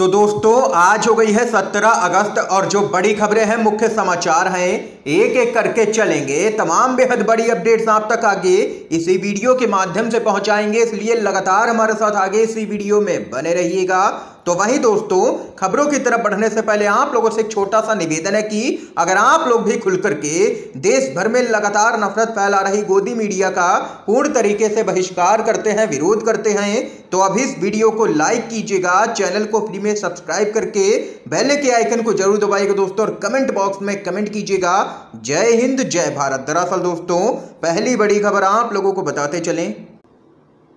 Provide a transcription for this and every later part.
तो दोस्तों आज हो गई है 17 अगस्त और जो बड़ी खबरें हैं, मुख्य समाचार हैं, एक एक करके चलेंगे। तमाम बेहद बड़ी अपडेट्स आप तक आगे इसी वीडियो के माध्यम से पहुंचाएंगे, इसलिए लगातार हमारे साथ आगे इसी वीडियो में बने रहिएगा। तो वहीं दोस्तों, खबरों की तरफ बढ़ने से पहले आप लोगों से एक छोटा सा निवेदन है कि अगर आप लोग भी खुल करके देश भर में लगातार नफरत फैला रही गोदी मीडिया का पूर्ण तरीके से बहिष्कार करते हैं, विरोध करते हैं, तो अभी इस वीडियो को लाइक कीजिएगा, चैनल को फ्री में सब्सक्राइब करके बेल के आइकन को जरूर दबाइएगा दोस्तों, और कमेंट बॉक्स में कमेंट कीजिएगा जय हिंद जय भारत। दरअसल दोस्तों, पहली बड़ी खबर आप लोगों को बताते चलें।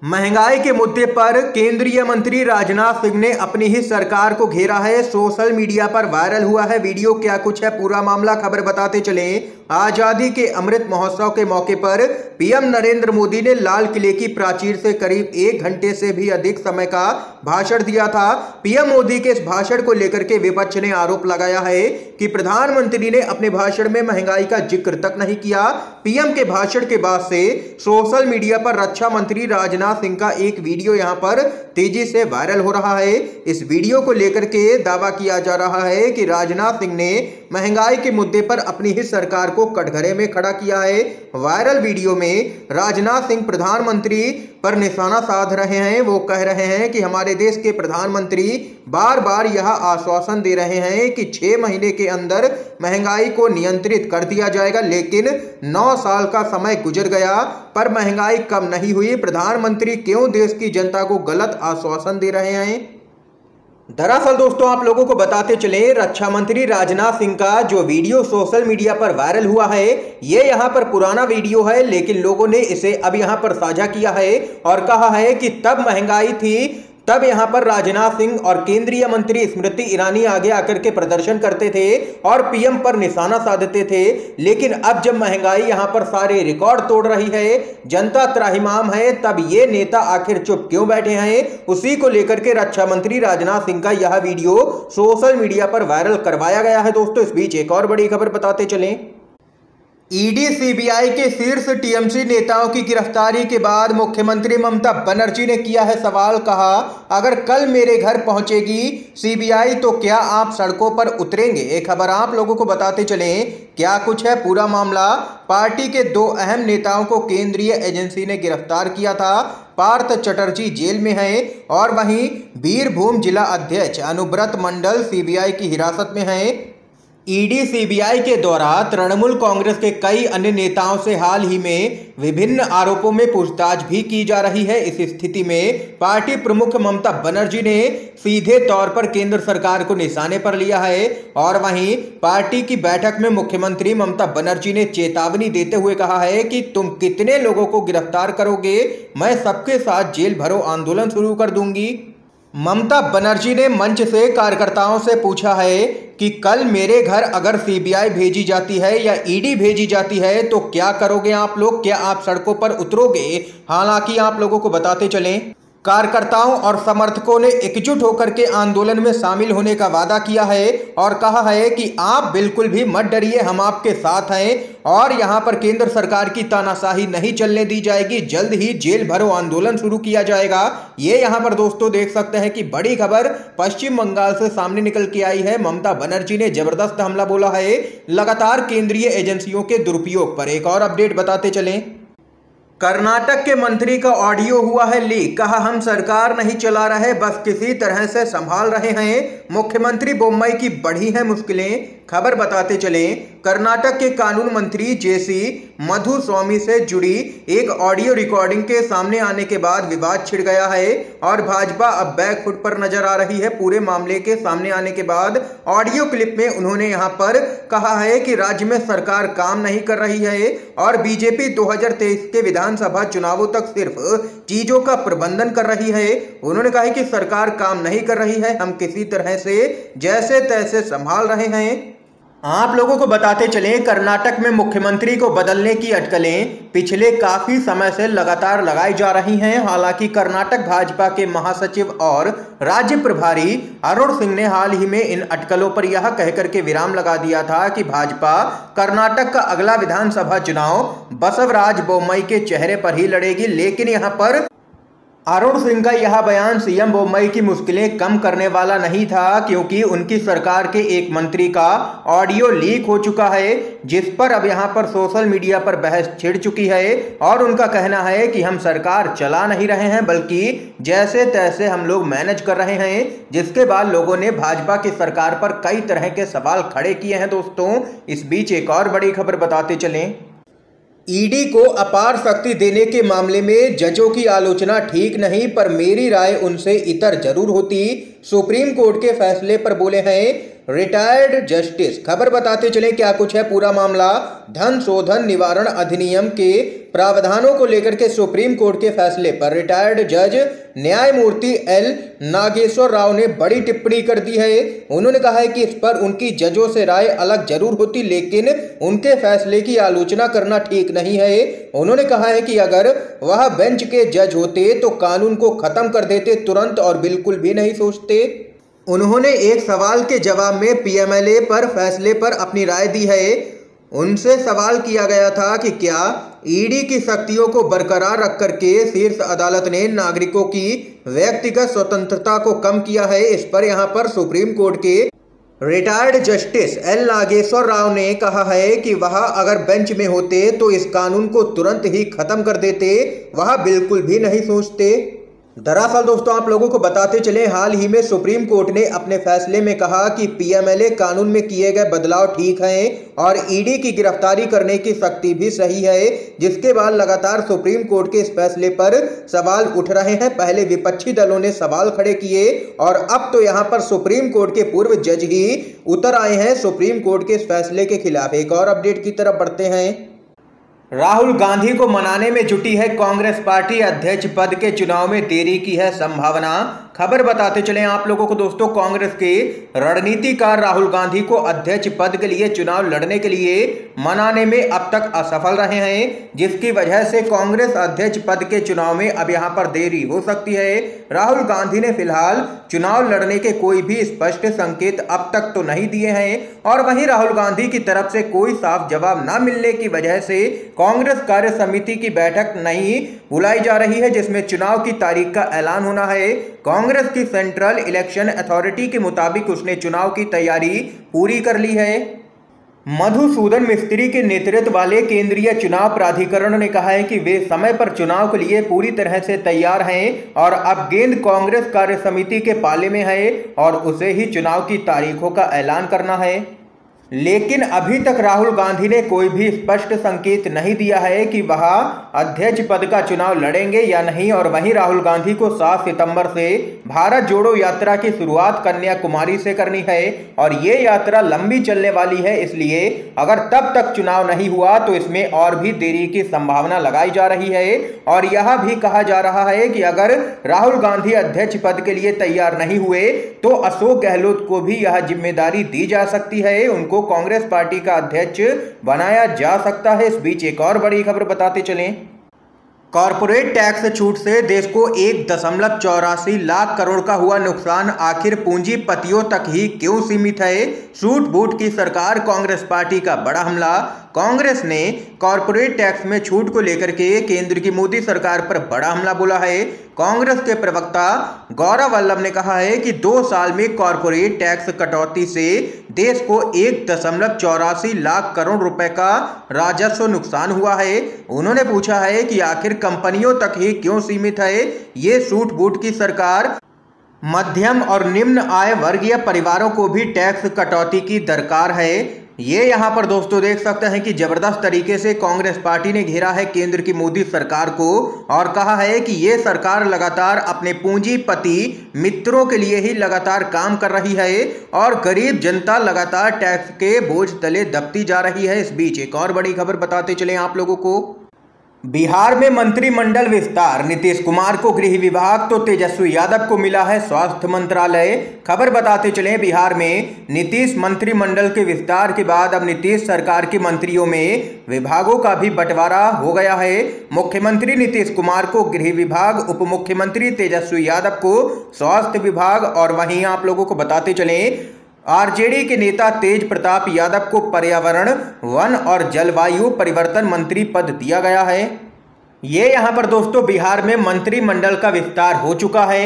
महंगाई के मुद्दे पर केंद्रीय मंत्री राजनाथ सिंह ने अपनी ही सरकार को घेरा है। सोशल मीडिया पर वायरल हुआ है वीडियो, क्या कुछ है पूरा मामला, खबर बताते चलें। आजादी के अमृत महोत्सव के मौके पर पीएम नरेंद्र मोदी ने लाल किले की प्राचीर से करीब 1 घंटे से भी अधिक समय का भाषण दिया था। पीएम मोदी के इस भाषण को लेकर के विपक्ष ने आरोप लगाया है कि प्रधानमंत्री ने अपने भाषण में महंगाई का जिक्र तक नहीं किया। पीएम के भाषण के बाद से सोशल मीडिया पर रक्षा मंत्री राजनाथ सिंह का एक वीडियो यहां पर तेजी से वायरल हो रहा है। इस वीडियो को लेकर के दावा किया जा रहा है कि राजनाथ सिंह ने महंगाई के मुद्दे पर अपनी ही सरकार को कटघरे में खड़ा किया है। वायरल वीडियो में राजनाथ सिंह प्रधानमंत्री पर निशाना साध रहे हैं। वो कह रहे हैं कि हमारे देश के प्रधानमंत्री बार बार यह आश्वासन दे रहे हैं कि 6 महीने के अंदर महंगाई को नियंत्रित कर दिया जाएगा, लेकिन 9 साल का समय गुजर गया पर महंगाई कम नहीं हुई। प्रधानमंत्री क्यों देश की जनता को गलत आश्वासन दे रहे हैं? दरअसल दोस्तों, आप लोगों को बताते चले, रक्षा मंत्री राजनाथ सिंह का जो वीडियो सोशल मीडिया पर वायरल हुआ है, ये यहाँ पर पुराना वीडियो है, लेकिन लोगों ने इसे अब यहाँ पर साझा किया है और कहा है कि तब महंगाई थी, तब यहाँ पर राजनाथ सिंह और केंद्रीय मंत्री स्मृति ईरानी आगे आकर के प्रदर्शन करते थे और पीएम पर निशाना साधते थे। लेकिन अब जब महंगाई यहाँ पर सारे रिकॉर्ड तोड़ रही है, जनता त्राहिमाम है, तब ये नेता आखिर चुप क्यों बैठे हैं? उसी को लेकर के रक्षा मंत्री राजनाथ सिंह का यह वीडियो सोशल मीडिया पर वायरल करवाया गया है। दोस्तों, इस बीच एक और बड़ी खबर बताते चलें। ईडी सीबीआई के शीर्ष टीएमसी नेताओं की गिरफ्तारी के बाद मुख्यमंत्री ममता बनर्जी ने किया है सवाल। कहा, अगर कल मेरे घर पहुंचेगी सीबीआई तो क्या आप सड़कों पर उतरेंगे? एक खबर आप लोगों को बताते चलें, क्या कुछ है पूरा मामला। पार्टी के 2 अहम नेताओं को केंद्रीय एजेंसी ने गिरफ्तार किया था। पार्थ चटर्जी जेल में है और वहीं बीरभूम जिला अध्यक्ष अनुब्रत मंडल सीबीआई की हिरासत में है। ईडी सीबीआई के द्वारा तृणमूल कांग्रेस के कई अन्य नेताओं से हाल ही में विभिन्न आरोपों में पूछताछ भी की जा रही है। इस स्थिति में पार्टी प्रमुख ममता बनर्जी ने सीधे तौर पर केंद्र सरकार को निशाने पर लिया है और वहीं पार्टी की बैठक में मुख्यमंत्री ममता बनर्जी ने चेतावनी देते हुए कहा है कि तुम कितने लोगों को गिरफ्तार करोगे, मैं सबके साथ जेल भरो आंदोलन शुरू कर दूंगी। ममता बनर्जी ने मंच से कार्यकर्ताओं से पूछा है कि कल मेरे घर अगर सीबीआई भेजी जाती है या ईडी भेजी जाती है तो क्या करोगे आप लोग? क्या आप सड़कों पर उतरोगे? हालांकि आप लोगों को बताते चलें, कार्यकर्ताओं और समर्थकों ने एकजुट होकर के आंदोलन में शामिल होने का वादा किया है और कहा है कि आप बिल्कुल भी मत डरिए, हम आपके साथ हैं और यहां पर केंद्र सरकार की तानाशाही नहीं चलने दी जाएगी, जल्द ही जेल भरो आंदोलन शुरू किया जाएगा। ये यहां पर दोस्तों देख सकते हैं कि बड़ी खबर पश्चिम बंगाल से सामने निकल के आई है। ममता बनर्जी ने जबरदस्त हमला बोला है लगातार केंद्रीय एजेंसियों के दुरुपयोग पर। एक और अपडेट बताते चलें, कर्नाटक के मंत्री का ऑडियो हुआ है लीक। कहा, हम सरकार नहीं चला रहे, बस किसी तरह से संभाल रहे हैं। मुख्यमंत्री बोम्मई की बढ़ी हैं मुश्किलें। खबर बताते चलें, कर्नाटक के कानून मंत्री जेसी मधुस्वामी से जुड़ी एक ऑडियो रिकॉर्डिंग के सामने आने के बाद विवाद छिड़ गया है और भाजपा अब बैकफुट पर नजर आ रही है। पूरे मामले के सामने आने के बाद ऑडियो क्लिप में उन्होंने यहां पर कहा है कि राज्य में सरकार काम नहीं कर रही है और बीजेपी 2023 के विधानसभा चुनावों तक सिर्फ चीजों का प्रबंधन कर रही है। उन्होंने कहा है कि सरकार काम नहीं कर रही है, हम किसी तरह से जैसे तैसे संभाल रहे हैं। आप लोगों को बताते चलें, कर्नाटक में मुख्यमंत्री को बदलने की अटकलें पिछले काफी समय से लगातार लगाई जा रही हैं। हालांकि कर्नाटक भाजपा के महासचिव और राज्य प्रभारी अरुण सिंह ने हाल ही में इन अटकलों पर यह कहकर के विराम लगा दिया था कि भाजपा कर्नाटक का अगला विधानसभा चुनाव बसवराज बोम्मई के चेहरे पर ही लड़ेगी। लेकिन यहां पर अरुण सिंह का यह बयान सीएम बोम्मई की मुश्किलें कम करने वाला नहीं था, क्योंकि उनकी सरकार के एक मंत्री का ऑडियो लीक हो चुका है, जिस पर अब यहां पर सोशल मीडिया पर बहस छिड़ चुकी है। और उनका कहना है कि हम सरकार चला नहीं रहे हैं, बल्कि जैसे तैसे हम लोग मैनेज कर रहे हैं। जिसके बाद लोगों ने भाजपा की सरकार पर कई तरह के सवाल खड़े किए हैं। दोस्तों, इस बीच एक और बड़ी खबर बताते चलें। ईडी को अपार शक्ति देने के मामले में जजों की आलोचना ठीक नहीं, पर मेरी राय उनसे इतर जरूर होती। सुप्रीम कोर्ट के फैसले पर बोले हैं रिटायर्ड जस्टिस। खबर बताते चले क्या कुछ है पूरा मामला। धन शोधन निवारण अधिनियम के प्रावधानों को लेकर के सुप्रीम कोर्ट के फैसले पर रिटायर्ड जज न्यायमूर्ति एल नागेश्वर राव ने बड़ी टिप्पणी कर दी है। उन्होंने कहा है कि इस पर उनकी जजों से राय अलग जरूर होती, लेकिन उनके फैसले की आलोचना करना ठीक नहीं है। उन्होंने कहा है कि अगर वह बेंच के जज होते तो कानून को खत्म कर देते तुरंत, और बिल्कुल भी नहीं सोचते। उन्होंने एक सवाल के जवाब में पीएमएलए पर फैसले पर अपनी राय दी है। उनसे सवाल किया गया था कि क्या ईडी की शक्तियों को बरकरार रख करके शीर्ष अदालत ने नागरिकों की व्यक्तिगत स्वतंत्रता को कम किया है। इस पर यहां पर सुप्रीम कोर्ट के retired justice L Nageswara Rao ने कहा है कि वह अगर बेंच में होते तो इस कानून को तुरंत ही खत्म कर देते, वह बिल्कुल भी नहीं सोचते। दरअसल दोस्तों, आप लोगों को बताते चले, हाल ही में सुप्रीम कोर्ट ने अपने फैसले में कहा कि पीएमएलए कानून में किए गए बदलाव ठीक हैं और ईडी की गिरफ्तारी करने की शक्ति भी सही है। जिसके बाद लगातार सुप्रीम कोर्ट के इस फैसले पर सवाल उठ रहे हैं। पहले विपक्षी दलों ने सवाल खड़े किए और अब तो यहां पर सुप्रीम कोर्ट के पूर्व जज ही उतर आए हैं सुप्रीम कोर्ट के इस फैसले के खिलाफ। एक और अपडेट की तरफ बढ़ते हैं। राहुल गांधी को मनाने में जुटी है कांग्रेस पार्टी। अध्यक्ष पद के चुनाव में देरी की है संभावना। खबर बताते चले आप लोगों को दोस्तों, कांग्रेस के रणनीतिकार राहुल गांधी को अध्यक्ष पद के लिए चुनाव लड़ने के लिए मनाने में अब तक असफल रहे हैं, जिसकी वजह से कांग्रेस अध्यक्ष पद के चुनाव में अब यहां पर देरी हो सकती है। राहुल गांधी ने फिलहाल चुनाव लड़ने के कोई भी स्पष्ट संकेत अब तक तो नहीं दिए हैं, और वहीं राहुल गांधी की तरफ से कोई साफ जवाब न मिलने की वजह से कांग्रेस कार्य समिति की बैठक नहीं बुलाई जा रही है, जिसमें चुनाव की तारीख का ऐलान होना है। कांग्रेस की सेंट्रल इलेक्शन अथॉरिटी के मुताबिक उसने चुनाव की तैयारी पूरी कर ली है। मधुसूदन मिस्त्री के नेतृत्व वाले केंद्रीय चुनाव प्राधिकरण ने कहा है कि वे समय पर चुनाव के लिए पूरी तरह से तैयार हैं और अब गेंद कांग्रेस कार्य समिति के पाले में है और उसे ही चुनाव की तारीखों का ऐलान करना है। लेकिन अभी तक राहुल गांधी ने कोई भी स्पष्ट संकेत नहीं दिया है कि वह अध्यक्ष पद का चुनाव लड़ेंगे या नहीं। और वहीं राहुल गांधी को 7 सितंबर से भारत जोड़ो यात्रा की शुरुआत कन्याकुमारी से करनी है और ये यात्रा लंबी चलने वाली है, इसलिए अगर तब तक चुनाव नहीं हुआ तो इसमें और भी देरी की संभावना लगाई जा रही है। और यह भी कहा जा रहा है कि अगर राहुल गांधी अध्यक्ष पद के लिए तैयार नहीं हुए तो अशोक गहलोत को भी यह जिम्मेदारी दी जा सकती है, उनको कांग्रेस पार्टी का अध्यक्ष बनाया जा सकता है। इस बीच एक और बड़ी खबर बताते चलें। कॉर्पोरेट टैक्स छूट से देश को 1.84 लाख करोड़ का हुआ नुकसान आखिर पूंजीपतियों तक ही क्यों सीमित है? सूट बूट की सरकार, कांग्रेस पार्टी का बड़ा हमला। कांग्रेस ने कॉर्पोरेट टैक्स में छूट को लेकर के केंद्र की मोदी सरकार पर बड़ा हमला बोला है। कांग्रेस के प्रवक्ता गौरव वल्लभ ने कहा है कि 2 साल में कॉर्पोरेट टैक्स कटौती से देश को 1.84 लाख करोड़ रुपए का राजस्व नुकसान हुआ है। उन्होंने पूछा है कि आखिर कंपनियों तक ही क्यों सीमित है ये सूट बूट की सरकार? मध्यम और निम्न आय वर्गीय परिवारों को भी टैक्स कटौती की दरकार है। ये यहाँ पर दोस्तों देख सकते हैं कि जबरदस्त तरीके से कांग्रेस पार्टी ने घेरा है केंद्र की मोदी सरकार को और कहा है कि ये सरकार लगातार अपने पूंजीपति मित्रों के लिए ही लगातार काम कर रही है और गरीब जनता लगातार टैक्स के बोझ तले दबती जा रही है। इस बीच एक और बड़ी खबर बताते चले आप लोगों को। बिहार में मंत्रिमंडल विस्तार, नीतीश कुमार को गृह विभाग तो तेजस्वी यादव को मिला है स्वास्थ्य मंत्रालय। खबर बताते चले, बिहार में नीतीश मंत्रिमंडल के विस्तार के बाद अब नीतीश सरकार के मंत्रियों में विभागों का भी बंटवारा हो गया है। मुख्यमंत्री नीतीश कुमार को गृह विभाग, उप मुख्यमंत्री तेजस्वी यादव को स्वास्थ्य विभाग और वहीं आप लोगों को बताते चले आरजेडी के नेता तेज प्रताप यादव को पर्यावरण, वन और जलवायु परिवर्तन मंत्री पद दिया गया है। ये यहाँ पर दोस्तों बिहार में मंत्रिमंडल का विस्तार हो चुका है।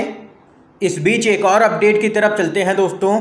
इस बीच एक और अपडेट की तरफ चलते हैं दोस्तों।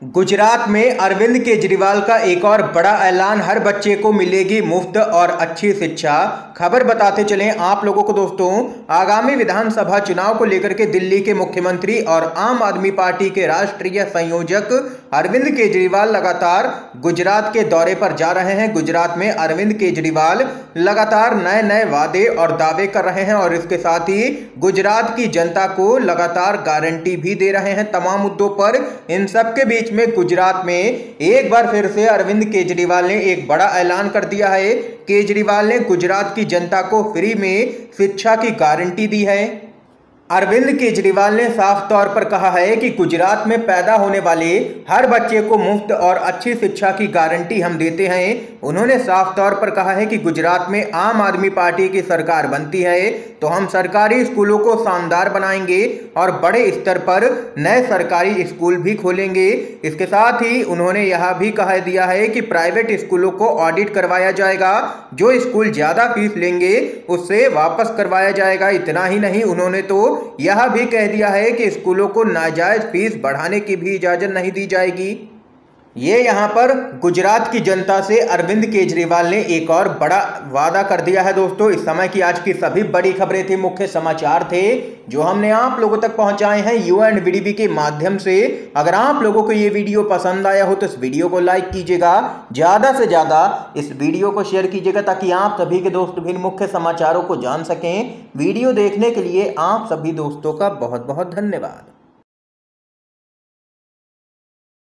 गुजरात में अरविंद केजरीवाल का एक और बड़ा ऐलान, हर बच्चे को मिलेगी मुफ्त और अच्छी शिक्षा। खबर बताते चलें आप लोगों को दोस्तों, आगामी विधानसभा चुनाव को लेकर के दिल्ली के मुख्यमंत्री और आम आदमी पार्टी के राष्ट्रीय संयोजक अरविंद केजरीवाल लगातार गुजरात के दौरे पर जा रहे हैं। गुजरात में अरविंद केजरीवाल लगातार नए नए वादे और दावे कर रहे हैं और इसके साथ ही गुजरात की जनता को लगातार गारंटी भी दे रहे हैं तमाम मुद्दों पर। इन सब के बीच में गुजरात में एक बार फिर से अरविंद केजरीवाल ने एक बड़ा ऐलान कर दिया है। केजरीवाल ने गुजरात की जनता को फ्री में शिक्षा की गारंटी दी है। अरविंद केजरीवाल ने साफ तौर पर कहा है कि गुजरात में पैदा होने वाले हर बच्चे को मुफ्त और अच्छी शिक्षा की गारंटी हम देते हैं। उन्होंने साफ तौर पर कहा है कि गुजरात में आम आदमी पार्टी की सरकार बनती है तो हम सरकारी स्कूलों को शानदार बनाएंगे और बड़े स्तर पर नए सरकारी स्कूल भी खोलेंगे। इसके साथ ही उन्होंने यह भी कह दिया है कि प्राइवेट स्कूलों को ऑडिट करवाया जाएगा, जो स्कूल ज्यादा फीस लेंगे उससे वापस करवाया जाएगा। इतना ही नहीं, उन्होंने तो यह भी कह दिया है कि स्कूलों को नाजायज फीस बढ़ाने की भी इजाजत नहीं दी जाएगी। ये यहाँ पर गुजरात की जनता से अरविंद केजरीवाल ने एक और बड़ा वादा कर दिया है दोस्तों। इस समय की आज की सभी बड़ी खबरें थी, मुख्य समाचार थे जो हमने आप लोगों तक पहुंचाए हैं UNVDB के माध्यम से। अगर आप लोगों को ये वीडियो पसंद आया हो तो इस वीडियो को लाइक कीजिएगा, ज़्यादा से ज़्यादा इस वीडियो को शेयर कीजिएगा ताकि आप सभी के दोस्त भी मुख्य समाचारों को जान सकें। वीडियो देखने के लिए आप सभी दोस्तों का बहुत बहुत धन्यवाद।